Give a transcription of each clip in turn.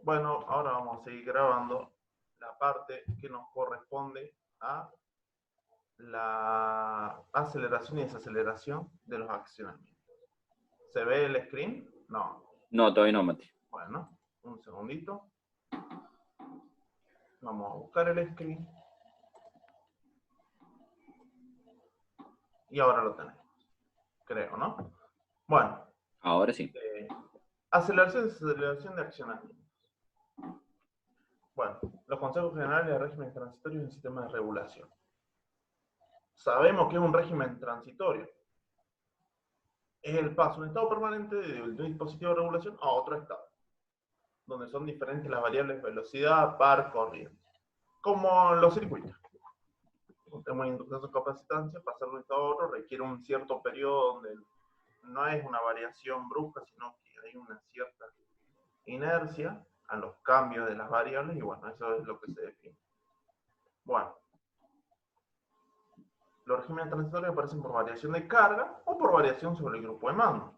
Bueno, ahora vamos a seguir grabando la parte que nos corresponde a la aceleración y desaceleración de los accionamientos. ¿Se ve el screen? No. No, todavía no, Mati. Bueno, un segundito. Vamos a buscar el screen. Y ahora lo tenemos. Creo, ¿no? Bueno. Ahora sí. Aceleración y desaceleración de accionamientos. Bueno, los consejos generales de regímenes transitorios en sistemas de regulación. Sabemos que es un régimen transitorio. Es el paso de un estado permanente de un dispositivo de regulación a otro estado, donde son diferentes las variables velocidad, par, corriente. Como los circuitos. Tenemos inducción capacitancia, pasar de un estado a otro requiere un cierto periodo donde no es una variación brusca, sino que hay una cierta inercia a los cambios de las variables, y bueno, eso es lo que se define. Bueno, los regímenes transitorios aparecen por variación de carga o por variación sobre el grupo de mando.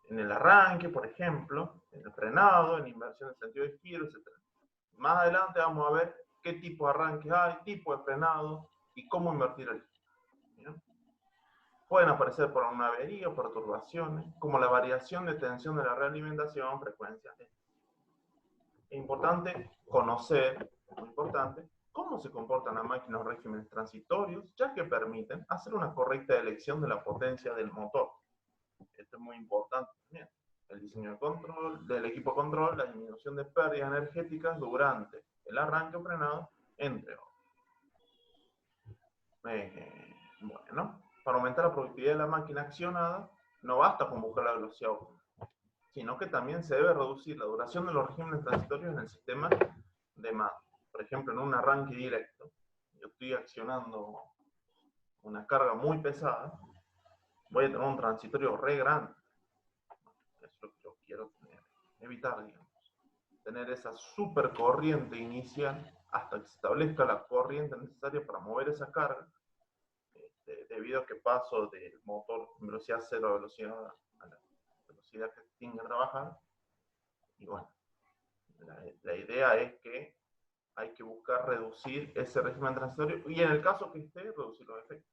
En el arranque, por ejemplo, en el frenado, en inversión de sentido de giro, etc. Más adelante vamos a ver qué tipo de arranques hay, tipo de frenado y cómo invertir el giro. Pueden aparecer por una avería o perturbaciones, como la variación de tensión de la realimentación, frecuencia. Es importante conocer, muy importante, cómo se comportan las máquinas o regímenes transitorios, ya que permiten hacer una correcta elección de la potencia del motor. Esto es muy importante también. El diseño de control, del equipo de control, la disminución de pérdidas energéticas durante el arranque o frenado, entre otros. Bueno, para aumentar la productividad de la máquina accionada, no basta con buscar la velocidad óptima, sino que también se debe reducir la duración de los regímenes transitorios en el sistema de mando. Por ejemplo, en un arranque directo, yo estoy accionando una carga muy pesada, voy a tener un transitorio re grande. Eso es lo que yo quiero tener, evitar, digamos, tener esa super corriente inicial hasta que se establezca la corriente necesaria para mover esa carga, debido a que paso del motor en velocidad cero a velocidad a la velocidad que tiene que trabajar. Y bueno, la idea es que hay que buscar reducir ese régimen transitorio y en el caso que esté, reducir los efectos.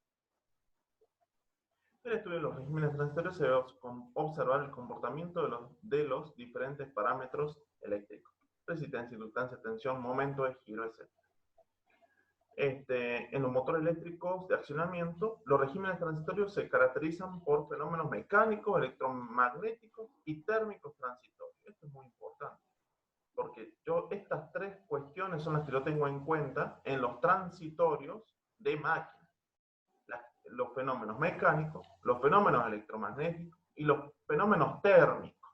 En el estudio de los regímenes transitorios se debe observar el comportamiento de los diferentes parámetros eléctricos: resistencia, inductancia, tensión, momento de giro, etc. En los motores eléctricos de accionamiento, los regímenes transitorios se caracterizan por fenómenos mecánicos, electromagnéticos y térmicos transitorios. Esto es muy importante, porque estas tres cuestiones son las que yo tengo en cuenta en los transitorios de máquinas. Los fenómenos mecánicos, los fenómenos electromagnéticos y los fenómenos térmicos.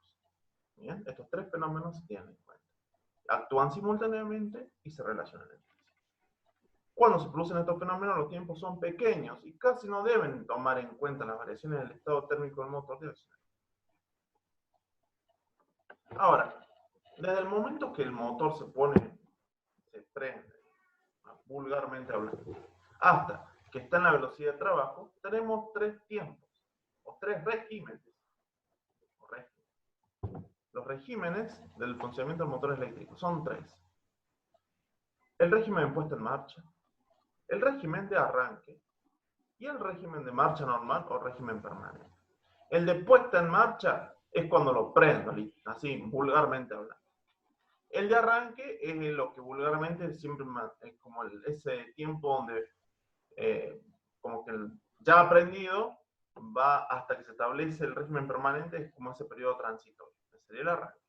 ¿Bien? Estos tres fenómenos se tienen en cuenta. Actúan simultáneamente y se relacionan entre sí. Cuando se producen estos fenómenos, los tiempos son pequeños y casi no deben tomar en cuenta las variaciones del estado térmico del motor de acción. Ahora, desde el momento que el motor se prende, vulgarmente hablando, hasta que está en la velocidad de trabajo, tenemos tres tiempos, o tres regímenes. Los regímenes del funcionamiento del motor eléctrico son tres: el régimen de puesta en marcha, el régimen de arranque y el régimen de marcha normal o régimen permanente. El de puesta en marcha es cuando lo prendo, así vulgarmente hablando. El de arranque es lo que vulgarmente siempre es como ese tiempo donde como que ya aprendido va hasta que se establece el régimen permanente, es como ese periodo transitorio. Ese sería el arranque.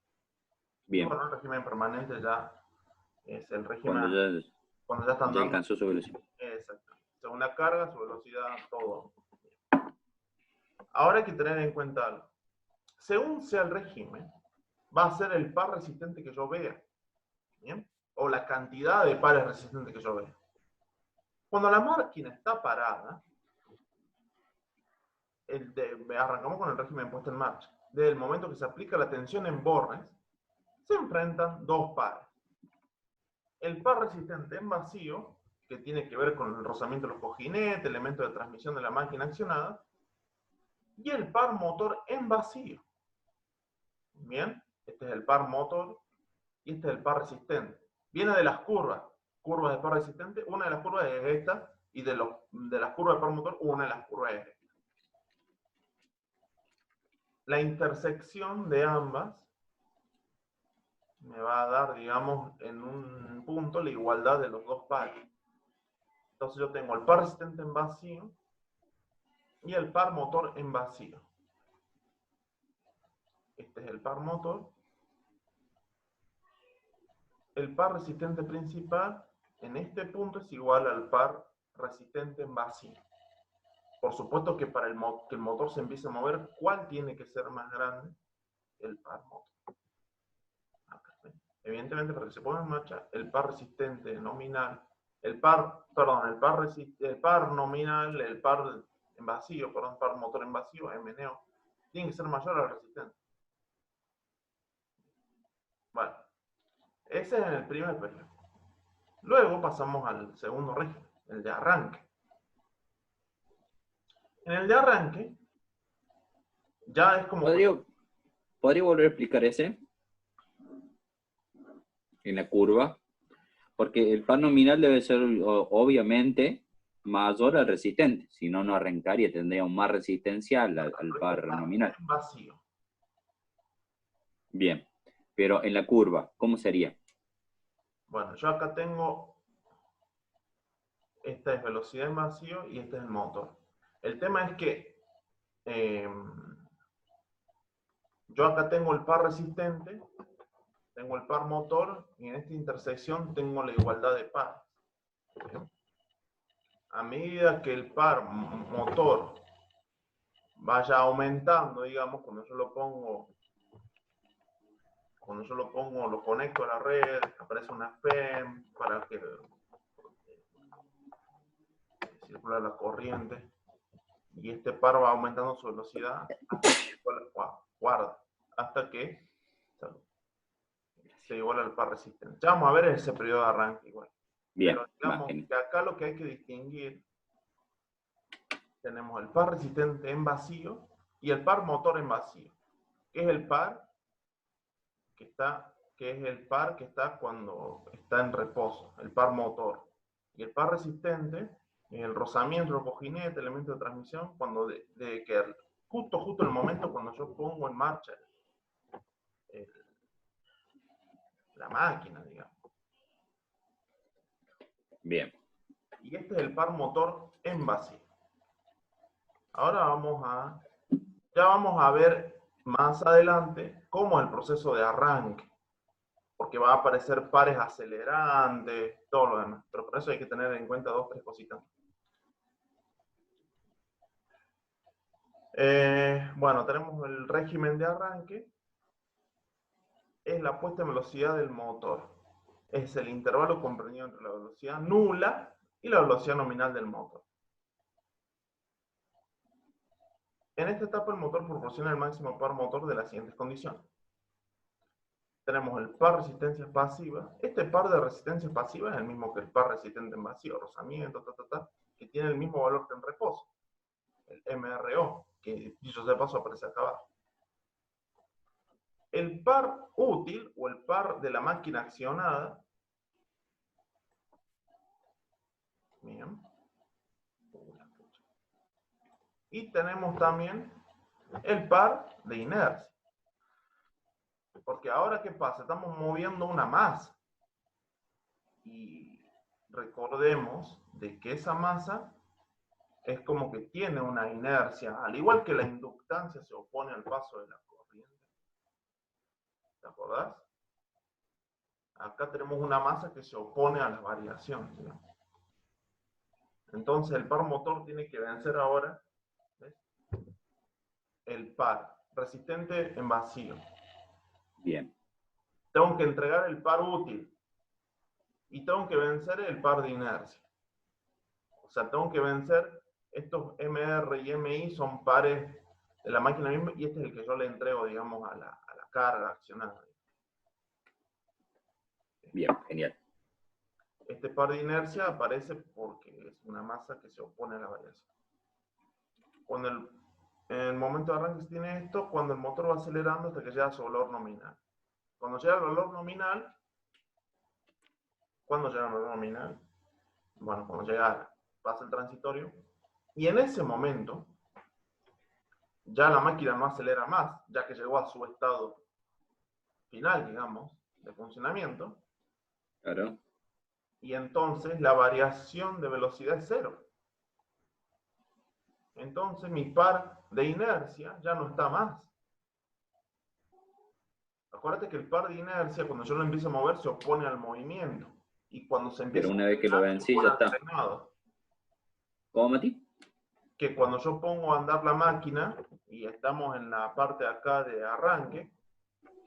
Bien. Bueno, el régimen permanente ya es el régimen cuando ya están dando, alcanzó su velocidad. Exacto. Según la carga, su velocidad, todo. Ahora hay que tener en cuenta algo. Según sea el régimen, va a ser el par resistente que yo vea. ¿Bien? O la cantidad de pares resistentes que yo vea. Cuando la máquina está parada, arrancamos con el régimen puesto en marcha. Desde el momento que se aplica la tensión en bornes, se enfrentan dos pares. El par resistente en vacío, que tiene que ver con el rozamiento de los cojinetes, elementos de transmisión de la máquina accionada, y el par motor en vacío. Bien, este es el par motor y este es el par resistente. Viene de las curvas de par resistente. Una de las curvas es esta, y de las curvas de par motor, una de las curvas es esta. La intersección de ambas me va a dar, digamos, en un punto la igualdad de los dos pares. Entonces yo tengo el par resistente en vacío y el par motor en vacío. Este es el par motor. El par resistente principal en este punto es igual al par resistente en vacío. Por supuesto que para que el motor se empiece a mover, ¿cuál tiene que ser más grande? El par motor. Evidentemente, para que se ponga en marcha, el par resistente nominal, el par nominal, el par en vacío, perdón, par motor en vacío, MNO, tiene que ser mayor al resistente. Vale. Ese es el primer periodo. Luego pasamos al segundo régimen, el de arranque. En el de arranque, ya es como... ¿Podría volver a explicar ese? En la curva. Porque el par nominal debe ser, obviamente, mayor al resistente. Si no, no arrancaría, tendría más resistencia al par nominal. Vacío. Bien. Pero en la curva, ¿cómo sería? Bueno, yo acá tengo... Esta es velocidad en vacío y este es el motor. El tema es que yo acá tengo el par resistente, tengo el par motor, y en esta intersección tengo la igualdad de pares. A medida que el par motor vaya aumentando, digamos, cuando yo lo conecto a la red, aparece una FEM para que circula la corriente, y este par va aumentando su velocidad hasta que se iguala al par resistente. Ya vamos a ver ese periodo de arranque igual. Bien. Pero digamos que acá lo que hay que distinguir, tenemos el par resistente en vacío y el par motor en vacío. ¿Qué es el par? Que es el par que está cuando está en reposo, el par motor. Y el par resistente, el rozamiento, el cojinete, elemento de transmisión, cuando que justo en el momento cuando yo pongo en marcha la máquina, digamos. Bien. Y este es el par motor en vacío. Ahora ya vamos a ver más adelante cómo es el proceso de arranque, porque va a aparecer pares acelerantes, todo lo demás. Pero por eso hay que tener en cuenta 2 o 3 cositas. Bueno, tenemos el régimen de arranque. Es la puesta en velocidad del motor. Es el intervalo comprendido entre la velocidad nula y la velocidad nominal del motor. En esta etapa el motor proporciona el máximo par motor de las siguientes condiciones. Tenemos el par resistencia pasiva. Este par de resistencia pasiva es el mismo que el par resistente en vacío, rozamiento, que tiene el mismo valor que en reposo. El MRO, que dicho sea de paso aparece acá abajo. El par útil o el par de la máquina accionada. Bien. Y tenemos también el par de inercia. Porque ahora, ¿qué pasa? Estamos moviendo una masa. Y recordemos de que esa masa es como que tiene una inercia, al igual que la inductancia se opone al paso de la corriente. ¿Te acordás? Acá tenemos una masa que se opone a las variaciones, digamos. Entonces el par motor tiene que vencer ahora, ¿ves? El par resistente en vacío. Bien. Tengo que entregar el par útil y tengo que vencer el par de inercia. O sea, tengo que vencer estos MR y MI, son pares de la máquina misma, y este es el que yo le entrego, digamos, a la carga accionada. Bien, genial. Este par de inercia aparece porque es una masa que se opone a la variación. Cuando en el momento de arranque se tiene esto, cuando el motor va acelerando hasta que llega a su valor nominal. Cuando llega al valor nominal, ¿cuándo llega al valor nominal? Bueno, cuando llega, pasa el transitorio, y en ese momento, ya la máquina no acelera más, ya que llegó a su estado final, digamos, de funcionamiento. Claro. Y entonces la variación de velocidad es cero. Entonces mi par de inercia ya no está más. Acuérdate que el par de inercia, cuando yo lo empiezo a mover, se opone al movimiento. Y cuando se empieza Pero una vez que lo a vencí, opone ya al está. frenado. ¿Cómo, Mati? Que cuando yo pongo a andar la máquina, y estamos en la parte de acá de arranque,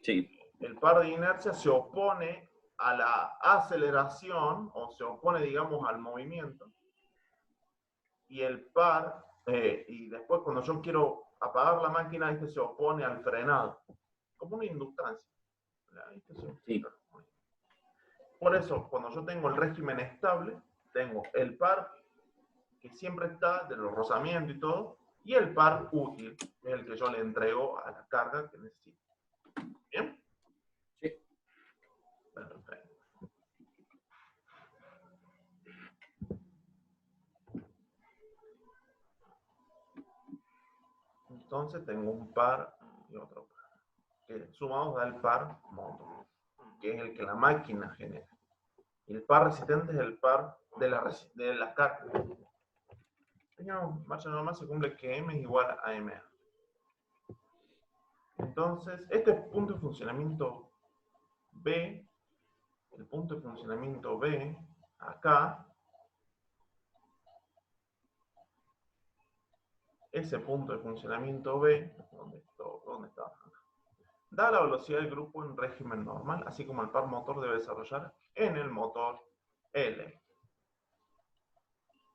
Sí. el par de inercia se opone a la aceleración, o se opone, digamos, al movimiento. Y el par, y después cuando yo quiero apagar la máquina, este se opone al frenado. Como una inductancia. Sí. Por eso, cuando yo tengo el régimen estable, tengo el par que siempre está de los rozamientos y todo, y el par útil, que es el que yo le entrego a la carga que necesito. ¿Bien? Sí. Perfecto. Entonces tengo un par y otro par, que sumados da el par motor, que es el que la máquina genera. Y el par resistente es el par de la carga. Marcha normal se cumple que M es igual a MA. Entonces, este punto de funcionamiento B, el punto de funcionamiento B, acá, ese punto de funcionamiento B, ¿dónde está? Da la velocidad del grupo en régimen normal, así como el par motor debe desarrollar en el motor L.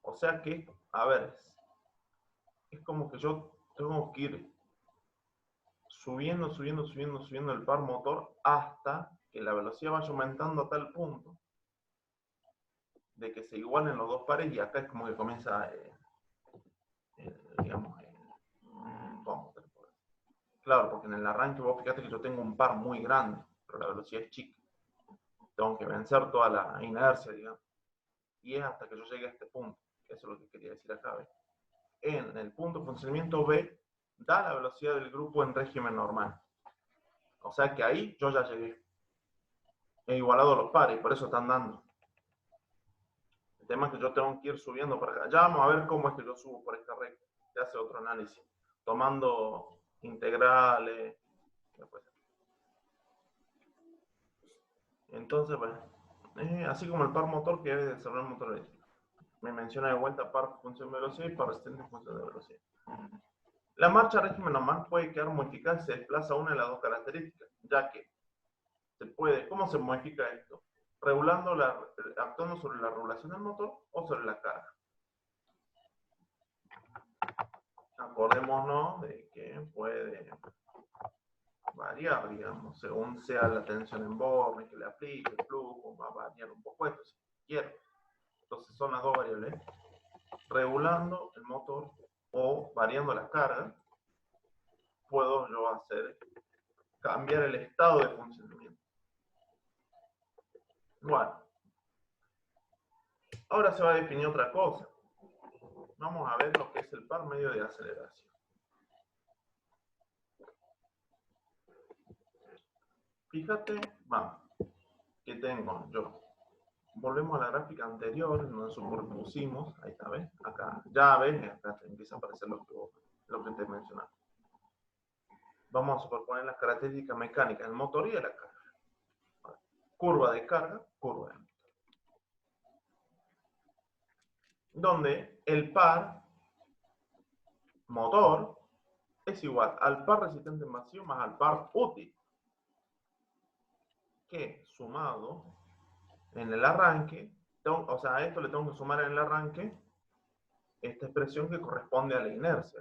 O sea que, a ver, es como que yo tengo que ir subiendo el par motor hasta que la velocidad vaya aumentando a tal punto de que se igualen los dos pares, y acá es como que comienza, digamos, ¿cómo? Claro, porque en el arranque vos fíjate que yo tengo un par muy grande, pero la velocidad es chica. Tengo que vencer toda la inercia, digamos. Y es hasta que yo llegue a este punto. Eso es lo que quería decir acá, ¿ves? En el punto de funcionamiento B, da la velocidad del grupo en régimen normal. O sea que ahí yo ya llegué. He igualado los pares, y por eso están dando. El tema es que yo tengo que ir subiendo para acá. Ya vamos a ver cómo es que yo subo por esta recta. Se hace otro análisis. Tomando integrales. Después. Entonces, bueno, así como el par motor que debe desarrollar el motor eléctrico. Me menciona de vuelta par función de velocidad y par resistente en función de velocidad. La marcha régimen normal puede quedar modificada si se desplaza una de las dos características, ya que se puede, ¿cómo se modifica esto? Actuando sobre la regulación del motor o sobre la carga. Acordémonos de que puede variar, digamos, según sea la tensión en borne que le aplique, el flujo, va a variar un poco esto, si quiero. Entonces son las dos variables. Regulando el motor o variando la carga, puedo yo cambiar el estado de funcionamiento. Bueno, ahora se va a definir otra cosa. Vamos a ver lo que es el par medio de aceleración. Fíjate, vamos, que tengo yo. Volvemos a la gráfica anterior, donde superpusimos, ahí está, ¿ves? Acá, ya ves, acá te empieza a aparecer lo que te mencionaba. Vamos a superponer las características mecánicas del motor y de la carga. Curva de carga, curva de motor. Donde el par motor es igual al par resistente masivo más al par útil, que sumado en el arranque, o sea, a esto le tengo que sumar en el arranque esta expresión que corresponde a la inercia.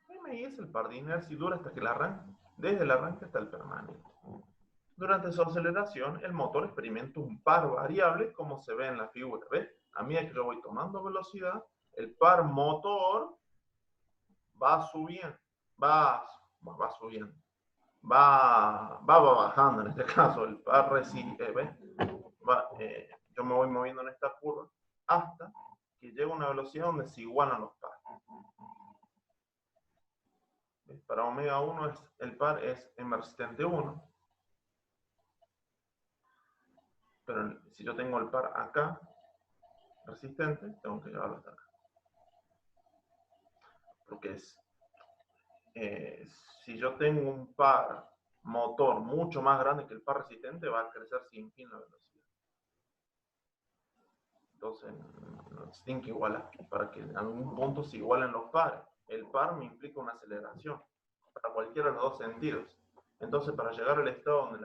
MI es el par de inercia y dura hasta que el arranque, desde el arranque hasta el permanente. Durante su aceleración, el motor experimenta un par variable, como se ve en la figura. ¿Ves? A medida que yo voy tomando velocidad, el par motor va subiendo, va va bajando en este caso. El par ¿ves? Yo me voy moviendo en esta curva hasta que llega a una velocidad donde se igualan los pares. ¿Ves? Para omega 1 el par es m resistente 1. Pero si yo tengo el par acá, resistente, tengo que llevarlo hasta acá. Porque si yo tengo un par motor mucho más grande que el par resistente, va a crecer sin fin la velocidad. Entonces, se tienen que igualar para que en algún punto se igualen los pares. El par me implica una aceleración para cualquiera de los dos sentidos. Entonces, para llegar al estado donde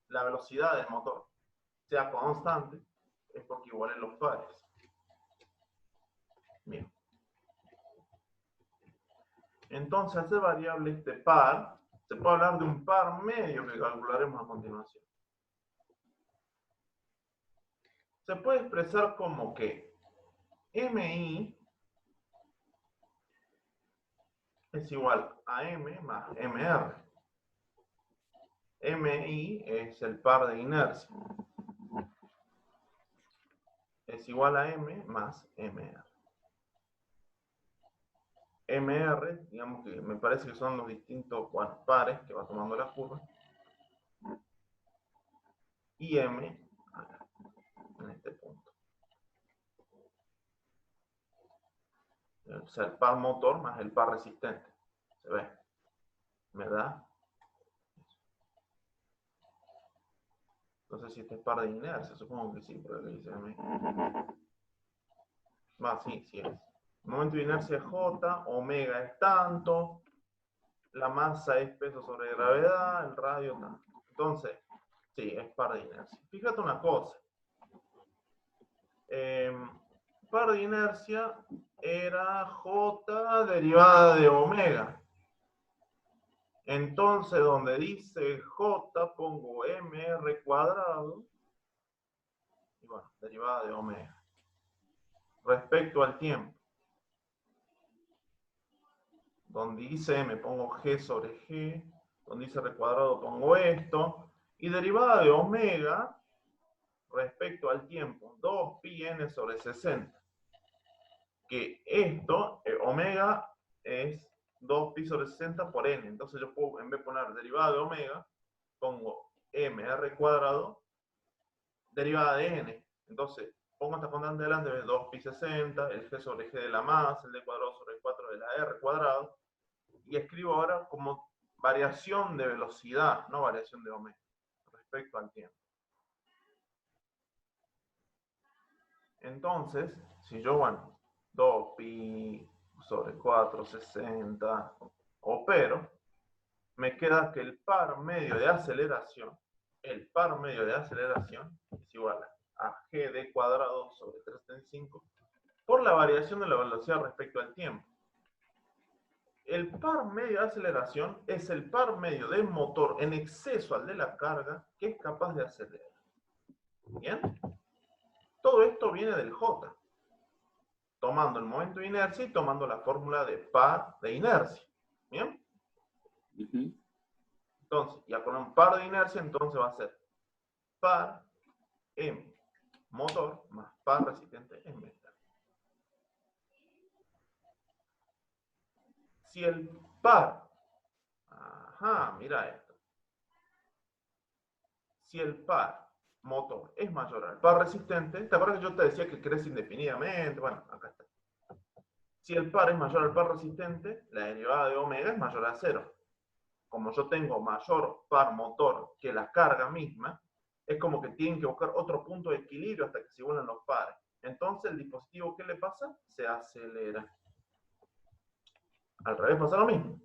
la velocidad del motor sea constante, es porque igualen los pares. Bien. Entonces, al ser variable este par, se puede hablar de un par medio que calcularemos a continuación. Se puede expresar como que MI es igual a M más MR. MI es el par de inercia. Es igual a M más MR. MR, digamos que me parece que son los distintos pares que va tomando la curva. Y M, acá, en este punto. O sea, el par motor más el par resistente. ¿Se ve? ¿Verdad? No sé si este es par de inercia, supongo que sí, porque dice M. Sí es. El momento de inercia es J, omega es tanto, la masa es peso sobre gravedad, el radio tanto. Entonces, sí, es par de inercia. Fíjate una cosa. Par de inercia era J derivada de omega. Entonces, donde dice J, pongo mr cuadrado, y bueno, derivada de omega. Respecto al tiempo. Donde dice m pongo g sobre g, donde dice r cuadrado pongo esto, y derivada de omega respecto al tiempo, 2πn sobre 60. Que esto, omega es 2pi sobre 60 por n, entonces yo puedo, en vez de poner derivada de omega, pongo mr cuadrado derivada de n, entonces pongo esta constante delante de 2pi 60, el g sobre g de la masa, el d cuadrado sobre 4 de la r cuadrado, y escribo ahora como variación de velocidad, no variación de omega, respecto al tiempo. Entonces, si yo, 2pi sobre 4, 60, opero, me queda que el par medio de aceleración, es igual a gd cuadrado sobre 3,5 por la variación de la velocidad respecto al tiempo. El par medio de aceleración es el par medio del motor en exceso al de la carga que es capaz de acelerar. ¿Bien? Todo esto viene del J, tomando el momento de inercia y tomando la fórmula de par de inercia. ¿Bien? Entonces, ya con un par de inercia, entonces va a ser par M motor más par resistente M. Si el par, mira esto. Si el par motor es mayor al par resistente, ¿te acuerdas que yo te decía que crece indefinidamente? Bueno, acá está. Si el par es mayor al par resistente, la derivada de omega es mayor a 0. Como yo tengo mayor par motor que la carga misma, es como que tienen que buscar otro punto de equilibrio hasta que se unan los pares. Entonces, el dispositivo, ¿qué le pasa? Se acelera. Al revés pasa lo mismo.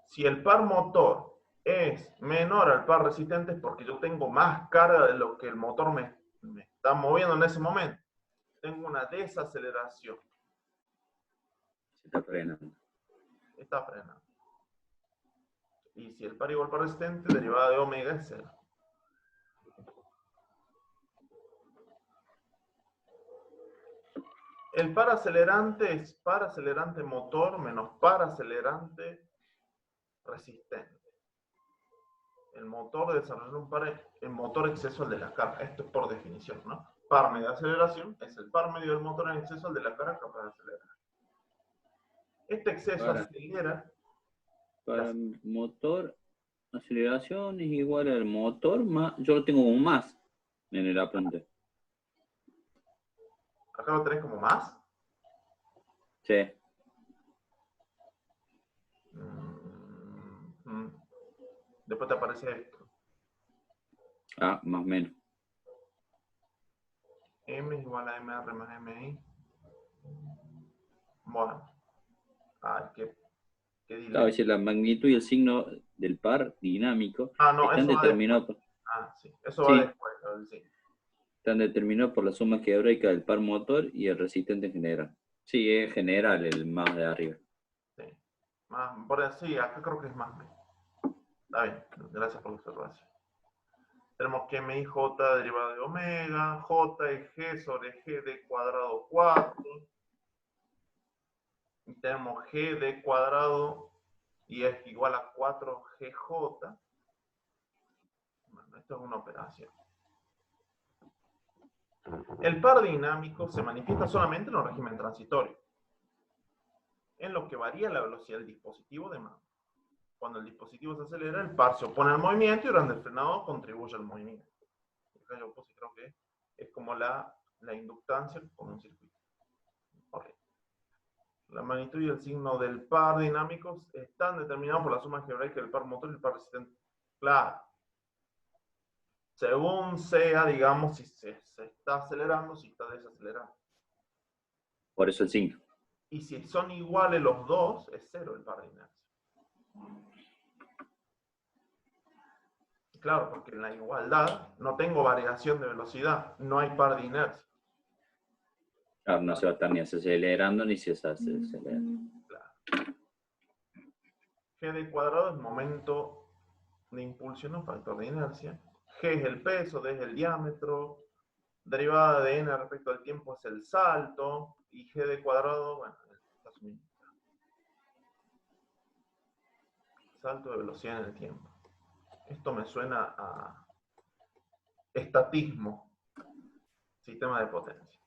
Si el par motor es menor al par resistente, es porque yo tengo más carga de lo que el motor me está moviendo en ese momento. Tengo una desaceleración. Se está frenando. Está frenando. Y si el par igual al par resistente, derivada de omega es 0. El par acelerante es par acelerante motor menos par acelerante resistente. motor desarrolla un par en motor exceso al de la carga. Esto es por definición, ¿no? Par medio de aceleración es el par medio del motor en exceso al de la carga capaz de acelerar. Este exceso acelera. Para motor, aceleración es igual al motor más. Yo lo tengo como más en el apunte. Acá lo tenés como más. Sí. Después te aparece esto. Ah, más o menos. M es igual a MR más MI. Bueno. Ay, qué Claro, es decir, la magnitud y el signo del par dinámico no, están eso va determinados después. Sí, eso va después. Sí. Están determinados por la suma algebraica del par motor y el resistente en general. Sí, es general el más de arriba. Sí. Sí, acá creo que es más. Está bien, gracias por la observación. Tenemos que MIJ derivada de omega, J es G sobre G de cuadrado 4. Y tenemos G de cuadrado y es igual a 4GJ. Bueno, esto es una operación. El par dinámico se manifiesta solamente en los regímenes transitorios, en lo que varía la velocidad del dispositivo de mando. Cuando el dispositivo se acelera, el par se opone al movimiento y durante el frenado contribuye al movimiento. Acá yo puse, creo que es como la inductancia con un circuito. Okay. La magnitud y el signo del par dinámicos están determinados por la suma algebraica del par motor y el par resistente. Claro. Según sea, digamos, si se está acelerando, si está desacelerando. Por eso el signo. Y si son iguales los dos, es cero el par de inercia. Claro, porque en la igualdad no tengo variación de velocidad, no hay par de inercia. Claro, no se va a estar ni acelerando ni se acelera. Claro. G de cuadrado es momento de impulsión, un factor de inercia. G es el peso, D es el diámetro. Derivada de n respecto al tiempo es el salto. Y G de cuadrado, bueno, salto de velocidad en el tiempo. Esto me suena a estatismo, sistema de potencia.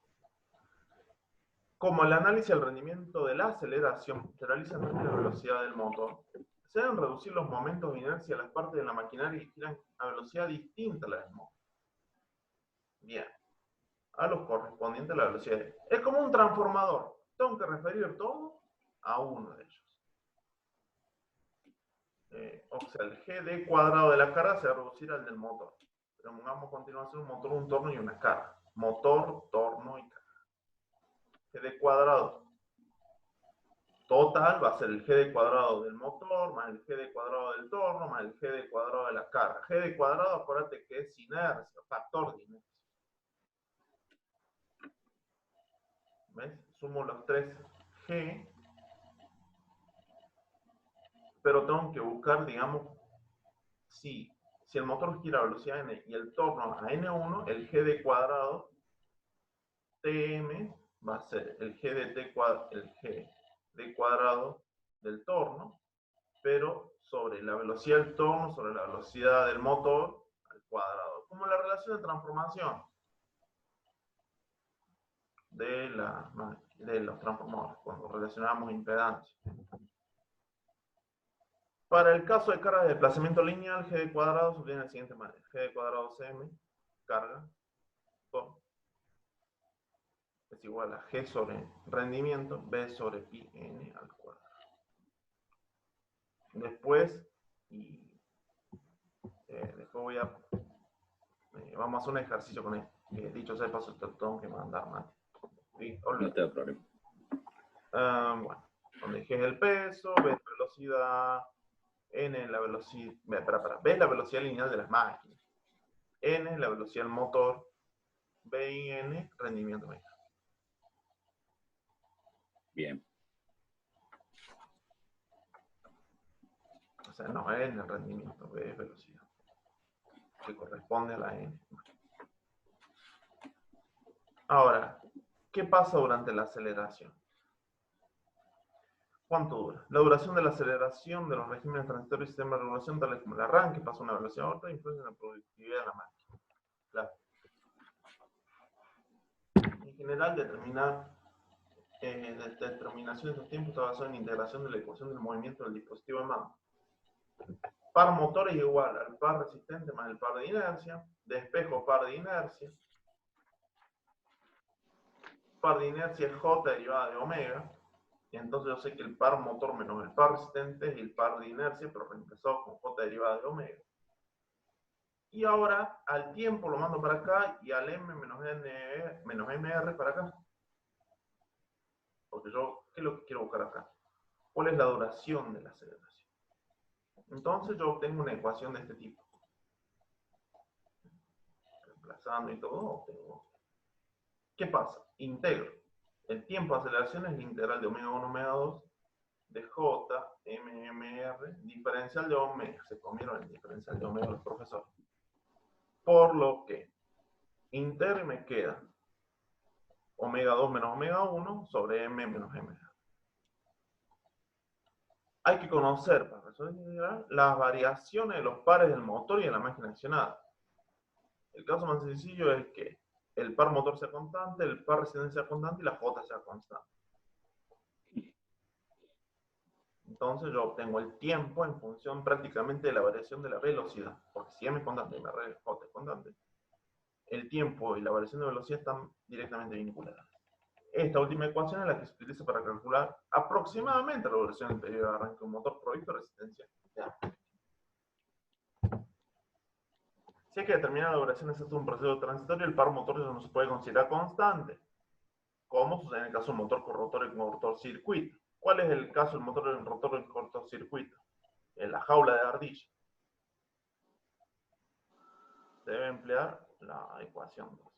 Como el análisis del rendimiento de la aceleración se realiza en términos de velocidad del motor, se deben reducir los momentos de inercia a las partes de la maquinaria que giran a velocidad distinta a la del motor. Bien. A los correspondientes a la velocidad. Es como un transformador. Tengo que referir todo a uno de ellos. O sea, el GD cuadrado de la carga se va a reducir al del motor. Pongamos a continuación un motor, un torno y una carga. Motor, torno y carga. GD cuadrado total va a ser el GD cuadrado del motor más el GD cuadrado del torno más el GD cuadrado de la carga. GD cuadrado, acuérdate que es inercia, factor de inercia. ¿Ves? Sumo los tres G, pero tengo que buscar, digamos, si el motor gira a velocidad n y el torno a n1, el g de cuadrado tm va a ser el g de cuadrado del torno, pero sobre la velocidad del torno, sobre la velocidad del motor, al cuadrado. Como la relación de transformación de los transformadores, cuando relacionamos impedancia. Para el caso de carga de desplazamiento lineal, g de cuadrado se obtiene de la siguiente manera. G de cuadrado cm, carga, es igual a g sobre rendimiento, b sobre pi n al cuadrado. Después vamos a hacer un ejercicio con esto. Dicho sea de paso, te tengo que mandar, Mati. ¿Sí? No te da problema. Bueno, donde g es el peso, b es la velocidad, n es la velocidad, b es la velocidad lineal de las máquinas, n es la velocidad del motor, b y n, rendimiento mecánico. Bien. O sea, no, n es el rendimiento, b es velocidad, que corresponde a la n. Ahora, ¿qué pasa durante la aceleración? ¿Cuánto dura? La duración de la aceleración de los regímenes transitorios y sistemas de regulación, tales como el arranque, pasa a una velocidad a otra, influye en la productividad de la máquina. Claro. En general, determinación de estos tiempos está basada en integración de la ecuación del movimiento del dispositivo de mando. Par motor es igual al par resistente más el par de inercia, despejo par de inercia. Par de inercia es J derivada de omega. Y entonces yo sé que el par motor menos el par resistente es el par de inercia, pero reemplazado con J derivada de omega. Y ahora al tiempo lo mando para acá y al m menos mr para acá. Porque yo, ¿qué es lo que quiero buscar acá? ¿Cuál es la duración de la aceleración? Entonces yo obtengo una ecuación de este tipo. Reemplazando y todo, obtengo. ¿Qué pasa? Integro. El tiempo de aceleración es la integral de omega 1, omega 2 de J, mmr, diferencial de omega. Se comieron el diferencial de omega los profesores. Por lo que integro y me queda omega 2 menos omega 1 sobre m menos m. Hay que conocer, para resolver, las variaciones de los pares del motor y de la máquina accionada. El caso más sencillo es que el par motor sea constante, el par resistente sea constante y la J sea constante. Entonces yo obtengo el tiempo en función prácticamente de la variación de la velocidad. Porque si m es constante y J es constante, el tiempo y la variación de velocidad están directamente vinculadas. Esta última ecuación es la que se utiliza para calcular aproximadamente la duración del periodo de arranque de un motor provisto de resistencia de arranque. Si hay que determinar la duración exacta de un proceso transitorio, el par motor no se puede considerar constante, como sucede en el caso del motor con rotor y cortocircuito. ¿Cuál es el caso del motor en rotor en cortocircuito? En la jaula de ardilla. Debe emplear la ecuación 2.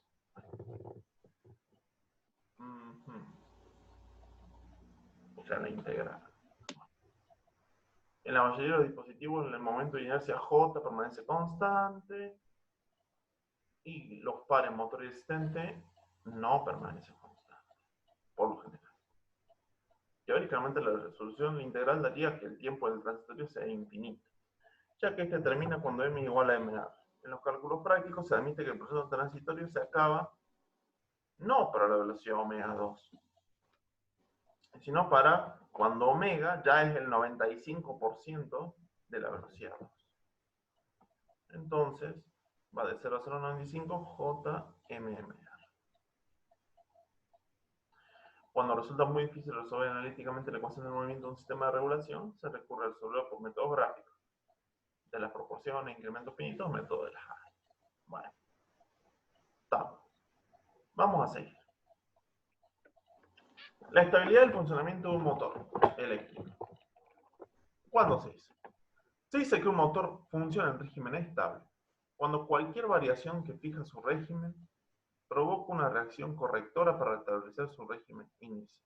O sea, la integral. En la mayoría de los dispositivos, en el momento de inercia J permanece constante y los pares motor y resistente no permanecen constantes, por lo general. Teóricamente, la resolución integral daría que el tiempo del transitorio sea infinito, ya que este termina cuando m es igual a ma. En los cálculos prácticos se admite que el proceso transitorio se acaba no para la velocidad omega 2, sino para cuando omega ya es el 95% de la velocidad 2. Entonces, va de 0 a 0,95 JMMR. Cuando resulta muy difícil resolver analíticamente la ecuación del movimiento de un sistema de regulación, se recurre a resolverlo por métodos gráficos, de las proporciones, incrementos finitos, método de las áreas. Bueno, estamos. Vamos a seguir. La estabilidad del funcionamiento de un motor eléctrico. ¿Cuándo se dice? Se dice que un motor funciona en régimen estable cuando cualquier variación que fija su régimen provoca una reacción correctora para restablecer su régimen inicial.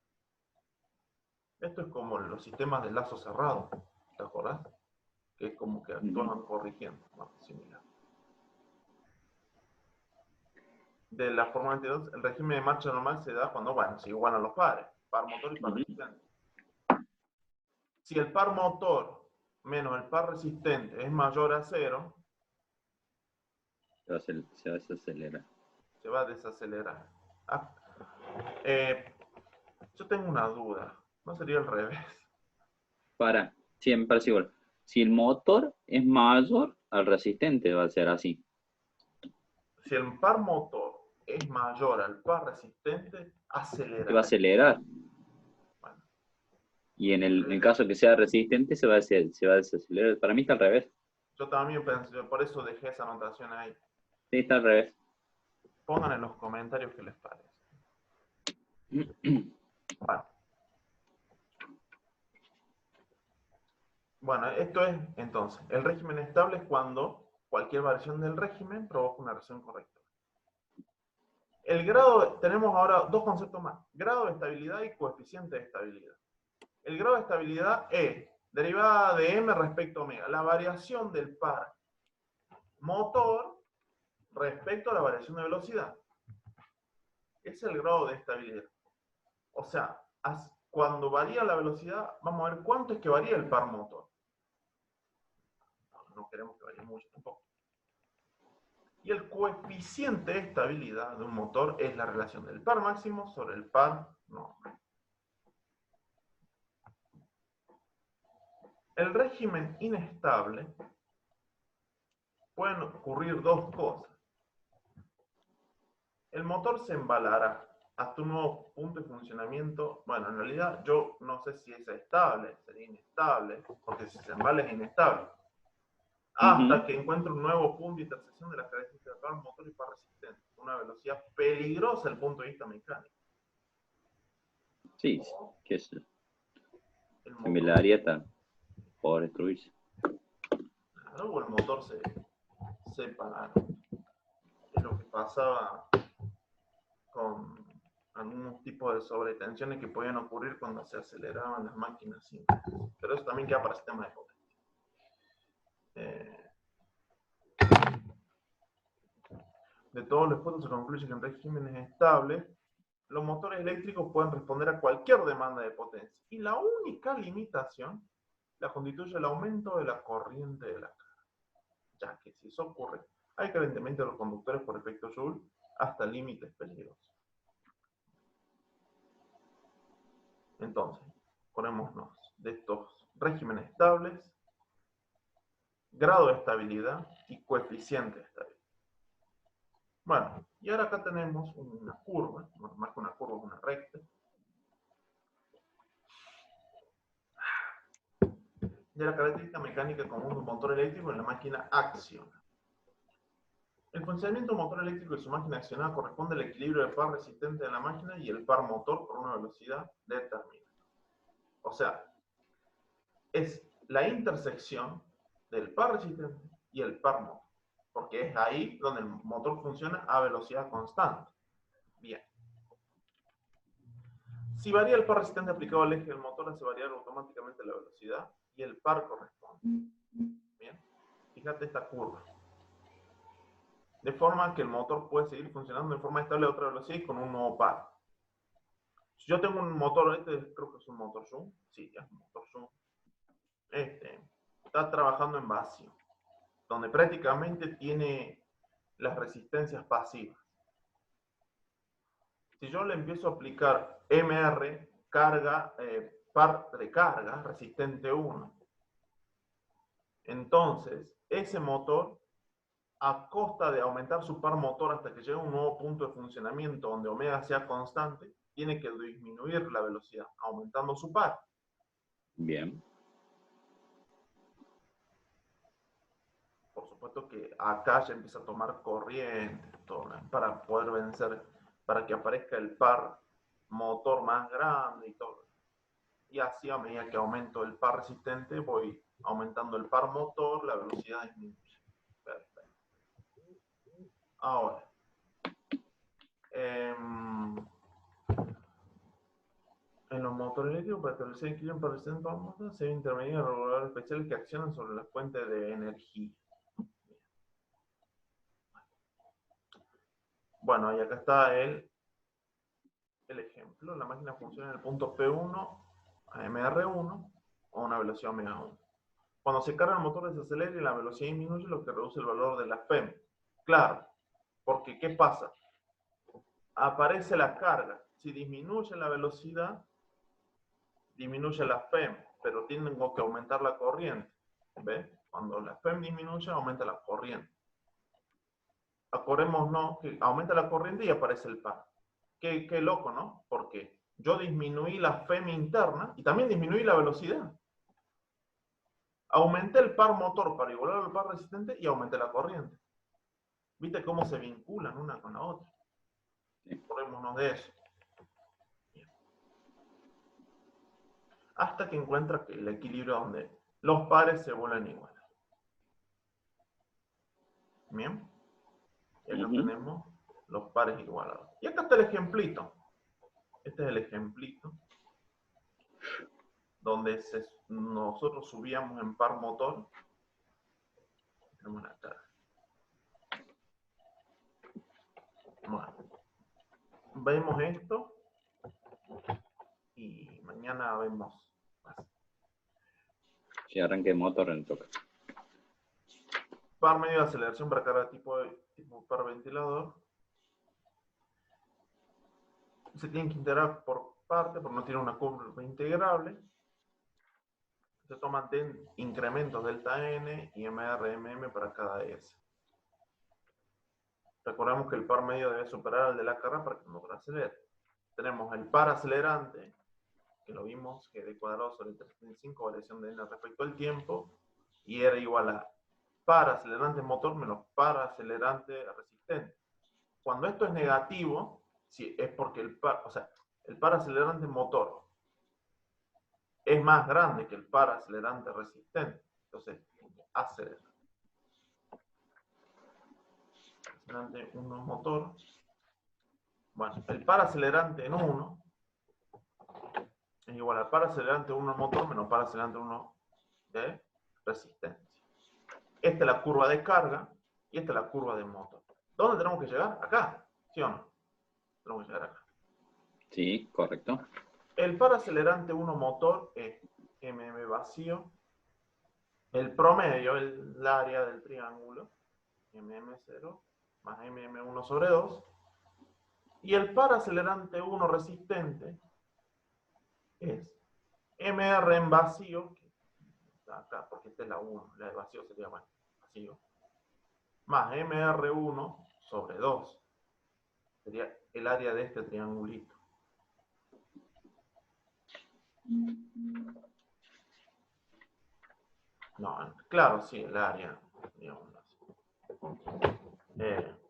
Esto es como los sistemas de lazo cerrado, ¿te acordás? Que es como que actúan corrigiendo, ¿no? Similar. De la forma 22, el régimen de marcha normal se da cuando, bueno, se igualan los pares, par motor y par resistente. Si el par motor menos el par resistente es mayor a 0, se va a desacelerar. Se va a desacelerar. Yo tengo una duda. ¿No sería al revés? Sí, me parece igual. Si el motor es mayor al resistente, va a ser así. Si el par motor es mayor al par resistente, acelera. Se va a acelerar. Bueno. Y en el caso que sea resistente, se va a desacelerar. Para mí está al revés. Yo también pensé, por eso dejé esa anotación ahí. Sí, está al revés. Pongan en los comentarios qué les parece. Vale. Bueno, esto es, entonces, el régimen estable es cuando cualquier variación del régimen provoca una reacción correcta. El grado, tenemos ahora dos conceptos más, grado de estabilidad y coeficiente de estabilidad. El grado de estabilidad es derivada de m respecto a omega, la variación del par motor respecto a la variación de velocidad. Es el grado de estabilidad. O sea, cuando varía la velocidad, vamos a ver cuánto es que varía el par motor. No queremos que varíe mucho tampoco. Y el coeficiente de estabilidad de un motor es la relación del par máximo sobre el par normal. El régimen inestable pueden ocurrir dos cosas. El motor se embalará hasta un nuevo punto de funcionamiento. Bueno, en realidad yo no sé si es estable, sería inestable, porque si se embala es inestable. Hasta que encuentre un nuevo punto de intersección de las características del par motor y par resistente, una velocidad peligrosa desde el punto de vista mecánico. Sí, que es, se me la haría por destruirse. Claro, o el motor se parara. Es lo que pasaba con algunos tipos de sobretensiones que podían ocurrir cuando se aceleraban las máquinas. ¿Sí? Pero eso también queda para sistemas de potencia. De todos los puntos se concluye que en regímenes estables, los motores eléctricos pueden responder a cualquier demanda de potencia. Y la única limitación la constituye el aumento de la corriente de la carga. Ya que si eso ocurre, hay calentamiento de los conductores por efecto Joule hasta límites peligrosos. Entonces, ponémonos de estos regímenes estables, grado de estabilidad y coeficiente de estabilidad. Bueno, y ahora acá tenemos una curva, bueno, más que una curva, una recta, de la característica mecánica común de un motor eléctrico en la máquina acciona. El funcionamiento de un motor eléctrico y su máquina accionada corresponde al equilibrio del par resistente de la máquina y el par motor por una velocidad determinada. O sea, es la intersección del par resistente y el par motor, porque es ahí donde el motor funciona a velocidad constante. Bien. Si varía el par resistente aplicado al eje del motor, hace variar automáticamente la velocidad y el par corresponde. Bien. Fíjate esta curva. De forma que el motor puede seguir funcionando de forma estable a otra velocidad y con un nuevo par. Si yo tengo un motor, este creo que es un motor Zoom, sí, es un motor Zoom, está trabajando en vacío, donde prácticamente tiene las resistencias pasivas. Si yo le empiezo a aplicar MR, carga, par de carga, resistente 1, entonces ese motor, a costa de aumentar su par motor hasta que llegue a un nuevo punto de funcionamiento donde omega sea constante, tiene que disminuir la velocidad, aumentando su par. Bien. Por supuesto que acá ya empieza a tomar corriente todo, ¿no? Para poder vencer, para que aparezca el par motor más grande y todo. Y así a medida que aumento el par resistente, voy aumentando el par motor, la velocidad disminuye. Perfecto. Ahora, en los motores eléctricos, para establecer equilibrio en par resistente par motor, se deben intervenir reguladores especiales que accionan sobre las fuentes de energía. Bueno, y acá está el ejemplo. La máquina funciona en el punto P1 a MR1 a una velocidad omega 1. Cuando se carga el motor desacelera y la velocidad disminuye, lo que reduce el valor de la FEM. Claro, porque ¿qué pasa? Aparece la carga. Si disminuye la velocidad, disminuye la FEM, pero tengo que aumentar la corriente. ¿Ves? Cuando la FEM disminuye, aumenta la corriente. Acordémonos que aumenta la corriente y aparece el par. Qué loco, ¿no? Porque yo disminuí la FEM interna y también disminuí la velocidad. Aumenté el par motor para igualar al par resistente y aumenté la corriente. ¿Viste cómo se vinculan una con la otra? Acordémonos de eso. Bien. Hasta que encuentra el equilibrio donde los pares se vuelven iguales. Bien. Y acá tenemos los pares igualados. Y acá está el ejemplito. Este es el ejemplito donde nosotros subíamos en par motor. Tenemos la cara. Bueno, vemos esto y mañana mañana vemos más. Si arranque motor, en toca. Par medio de aceleración para cada tipo par ventilador. Se tiene que integrar por parte, porque no tiene una curva integrable. Se toman incrementos delta n y mr/mm para cada s. Recordemos que el par medio debe superar al de la carga para que el motor acelere. Tenemos el par acelerante, que lo vimos, que de cuadrado sobre 3.5, variación de n respecto al tiempo, y era igual a par acelerante motor menos par acelerante resistente. Cuando esto es negativo, sí, es porque el par acelerante motor es más grande que el par acelerante resistente. Entonces, acelera. Acelerante 1 motor. Bueno, el par acelerante en 1 es igual al par acelerante 1 motor menos par acelerante 1 de resistencia. Esta es la curva de carga y esta es la curva de motor. ¿Dónde tenemos que llegar? Acá, ¿sí o no? Tenemos que llegar acá. Sí, correcto. El par acelerante 1 motor es mm vacío. El promedio, el área del triángulo, mm0 más mm1 sobre 2. Y el par acelerante 1 resistente es mr en vacío, que está acá, porque esta es la 1, la de vacío sería vacío, más mr1 sobre 2. Sería el área de este triangulito. No, claro, sí, el área, digamos así.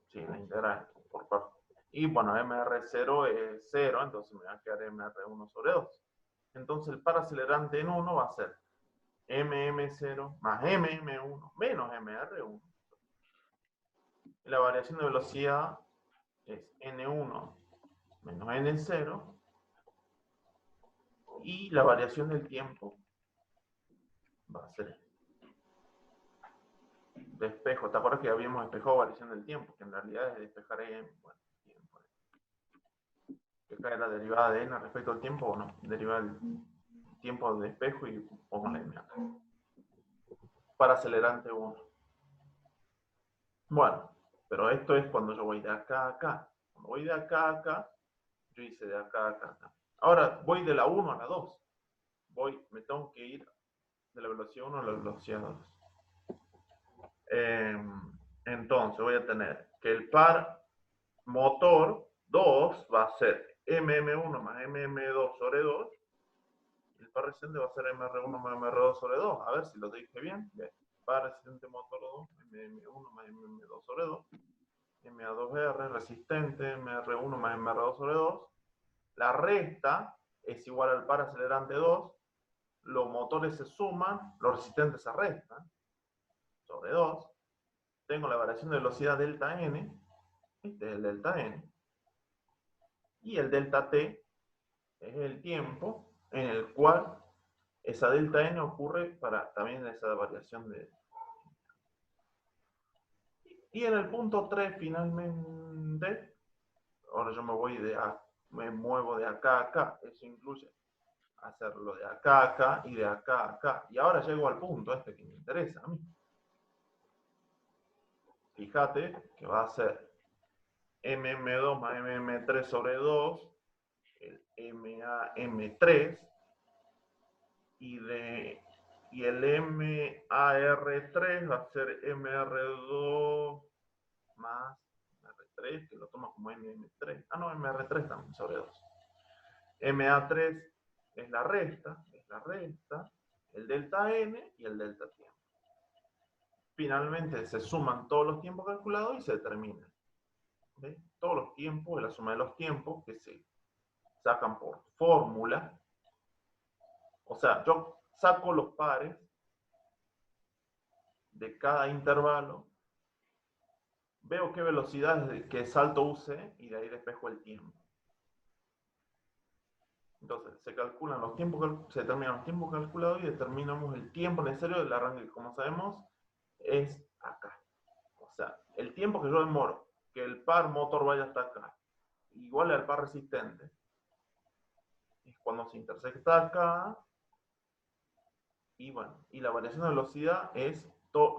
Sí, la integral por parte. Y bueno, mr0 es 0, entonces me va a quedar mr1 sobre 2. Entonces el par acelerante en 1 va a ser mm0 más mm1 menos mr1. La variación de velocidad es n1 menos n0. Y la variación del tiempo va a ser despejo. ¿Te acuerdas que habíamos despejado variación del tiempo? Que en realidad es despejar tiempo. Que cae la derivada de n respecto al tiempo o no. Derivada del tiempo de despejo y pongo la m acá. Para acelerante 1. Bueno, pero esto es cuando yo voy de acá a acá. Cuando voy de acá a acá, yo hice de acá a acá. Ahora voy de la 1 a la 2. Me tengo que ir de la velocidad 1 a la velocidad 2. Entonces voy a tener que el par motor 2 va a ser mm1 más mm2 sobre 2. Y el par resistente va a ser mr1 más mr2 sobre 2. A ver si lo dije bien. Par resistente motor 2, mm1 más mm2 sobre 2. MA2R resistente, MR1 más MR2 sobre 2. La resta es igual al par acelerante 2. Los motores se suman, los resistentes se restan. Sobre 2. Tengo la variación de velocidad delta n. Este es el delta n. Y el delta t es el tiempo en el cual esa delta n ocurre para también esa variación de... Y en el punto 3 finalmente, ahora yo me muevo de acá a acá. Eso incluye hacerlo de acá a acá y de acá a acá. Y ahora llego al punto este que me interesa a mí. Fíjate que va a ser mm2 más mm3 sobre 2, el MAM3, y el MAR3 va a ser MR2 más MR3, que lo toma como MM3. Ah, no, MR3 también sobre 2. MA3 es la resta, el delta n y el delta tiempo. Finalmente se suman todos los tiempos calculados y se determinan. ¿Ves? Todos los tiempos, la suma de los tiempos que se sacan por fórmula. O sea, yo saco los pares de cada intervalo, veo qué velocidad, qué salto use y de ahí despejo el tiempo. Entonces, se calculan los tiempos, se determinan los tiempos calculados y determinamos el tiempo necesario del arranque, que como sabemos es acá. O sea, el tiempo que yo demoro que el par motor vaya hasta acá, igual al par resistente, es cuando se intersecta acá. Y bueno, y la variación de velocidad es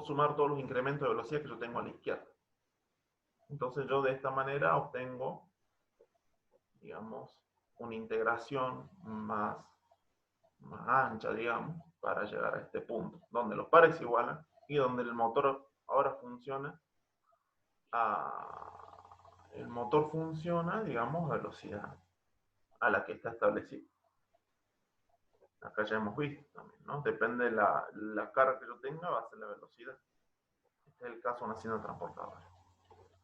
sumar todos los incrementos de velocidad que yo tengo a la izquierda. Entonces yo de esta manera obtengo, digamos, una integración más ancha, digamos, para llegar a este punto, donde los pares se igualan y donde el motor ahora funciona el motor funciona, digamos, a velocidad a la que está establecido. Acá ya hemos visto también, ¿no? Depende de la carga que yo tenga, va a ser la velocidad. Este es el caso de una hacienda transportadora.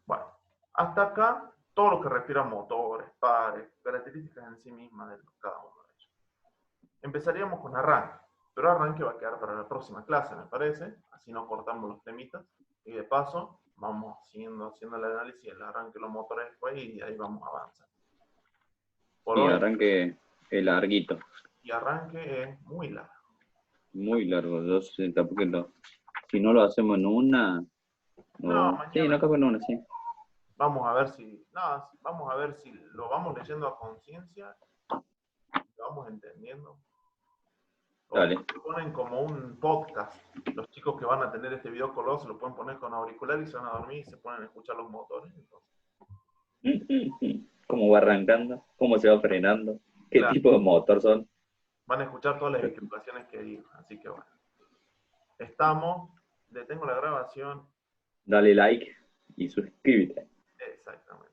Bueno, hasta acá, todo lo que refiere a motores, pares, características en sí mismas de cada uno de ellos. Empezaríamos con arranque, pero arranque va a quedar para la próxima clase, me parece. Así no cortamos los temitas. Y de paso, vamos haciendo el análisis del arranque de los motores después y ahí vamos a avanzar. Por hoy, arranque es larguito. Y arranque es muy largo. Muy largo, 260, porque no. Si no lo hacemos en una... No, mañana. Sí, no cabe en una, sí. Vamos a ver si lo vamos leyendo a conciencia, lo vamos entendiendo. Dale. Lo ponen como un podcast. Los chicos que van a tener este video color se lo pueden poner con auricular y se van a dormir y se ponen a escuchar los motores. Entonces. ¿Cómo va arrancando? ¿Cómo se va frenando? ¿Qué tipo de motor son? Van a escuchar todas las equipaciones que digo. Así que bueno. Detengo la grabación. Dale like y suscríbete. Exactamente.